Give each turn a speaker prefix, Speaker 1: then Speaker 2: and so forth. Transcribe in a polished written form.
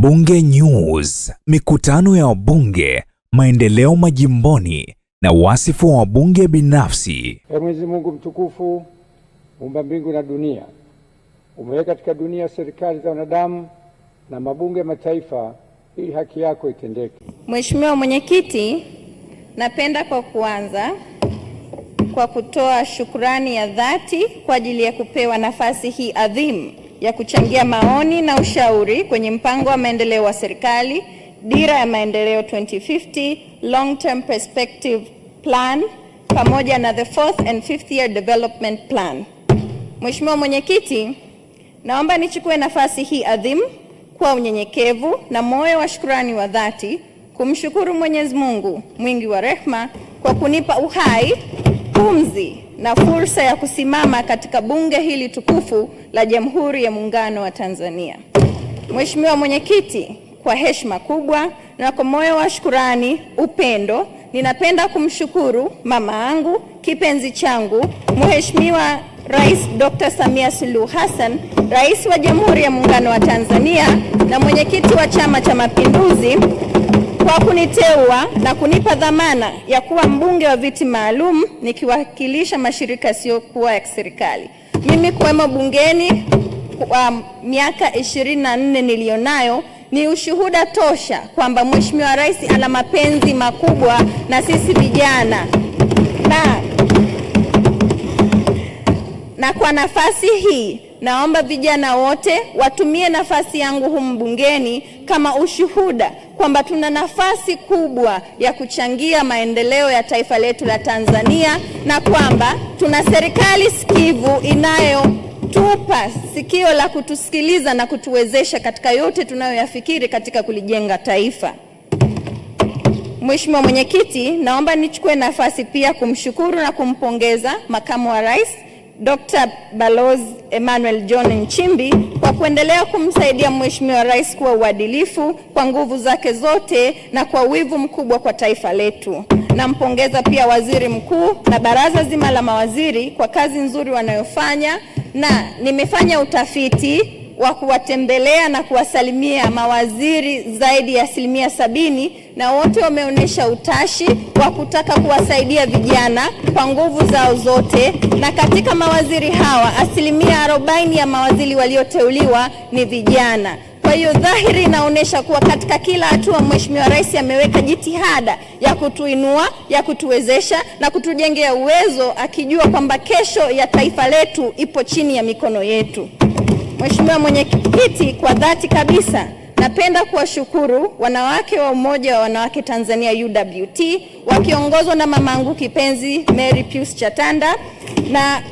Speaker 1: Bunge News, mikutano ya wabunge, maendeleo majimboni na wasifu wa wabunge binafsi.
Speaker 2: Mwenyezi Mungu mtukufu, muumba mbingu na dunia, umeweka katika dunia serikali za wanadamu na mabunge ya mataifa ili haki yako itendeke.
Speaker 3: Mheshimiwa Mwenyekiti, napenda kwa kuanza kwa kutoa shukrani ya dhati kwa ajili ya kupewa nafasi hii adhimu ya kuchangia maoni na ushauri kwenye mpango wa maendeleo wa serikali, Dira ya Maendeleo 2050, Long Term Perspective Plan, pamoja na the 4th and 5th Year Development Plan. Mheshimiwa Mwenyekiti, naomba nichukue nafasi hii adhimu kwa unyenyekevu na moyo wa shukrani wa dhati kumshukuru Mwenyezi Mungu mwingi wa rehema kwa kunipa uhai, pumzi na fursa ya kusimama katika bunge hili tukufu la Jamhuri ya Muungano wa Tanzania. Mheshimiwa Mwenyekiti, kwa heshima kubwa na kwa moyo wa shukrani, upendo, ninapenda kumshukuru mama yangu, kipenzi changu, Mheshimiwa Rais Dr. Samia Suluhu Hassan, Rais wa Jamhuri ya Muungano wa Tanzania na mwenyekiti wa Chama cha Mapinduzi, kwa kuniteua na kunipa dhamana ya kuwa mbunge wa viti maalum nikiwakilisha mashirika yasiyokuwa ya kiserikali. Mimi kuwemo bungeni kwa miaka 24 nilionayo ni ushuhuda tosha kwamba Mheshimiwa Rais ana mapenzi makubwa na sisi vijana, na kwa nafasi hii naomba vijana wote watumie nafasi yangu humu bungeni kama ushuhuda kwamba tuna nafasi kubwa ya kuchangia maendeleo ya taifa letu la Tanzania, na kwamba tuna serikali sikivu inayotupa sikio la kutusikiliza na kutuwezesha katika yote tunayoyafikiri katika kulijenga taifa. Mheshimiwa Mwenyekiti, naomba nichukue nafasi pia kumshukuru na kumpongeza Makamu wa Rais Dr. Balozi Emmanuel John Nchimbi kwa kuendelea kumsaidia Mheshimiwa Rais kuwa uadilifu kwa nguvu zake zote na kwa wivu mkubwa kwa taifa letu. Nampongeza pia Waziri Mkuu na baraza zima la mawaziri kwa kazi nzuri wanayofanya, na nimefanya utafiti wa kuwatembelea na kuwasalimia mawaziri zaidi ya 70%, na wote wameonyesha utashi wa kutaka kuwasaidia vijana kwa nguvu zao zote, na katika mawaziri hawa 40% ya mawaziri walioteuliwa ni vijana. Kwa hiyo dhahiri inaonyesha kuwa katika kila hatua Mheshimiwa Rais ameweka jitihada ya kutuinua, ya kutuwezesha na kutujengea uwezo, akijua kwamba kesho ya taifa letu ipo chini ya mikono yetu. Mheshimiwa Mwenyekiti, kwa dhati kabisa napenda kuwashukuru wanawake wa Umoja wa Wanawake Tanzania UWT wakiongozwa na mamangu kipenzi Mary Pius Chatanda na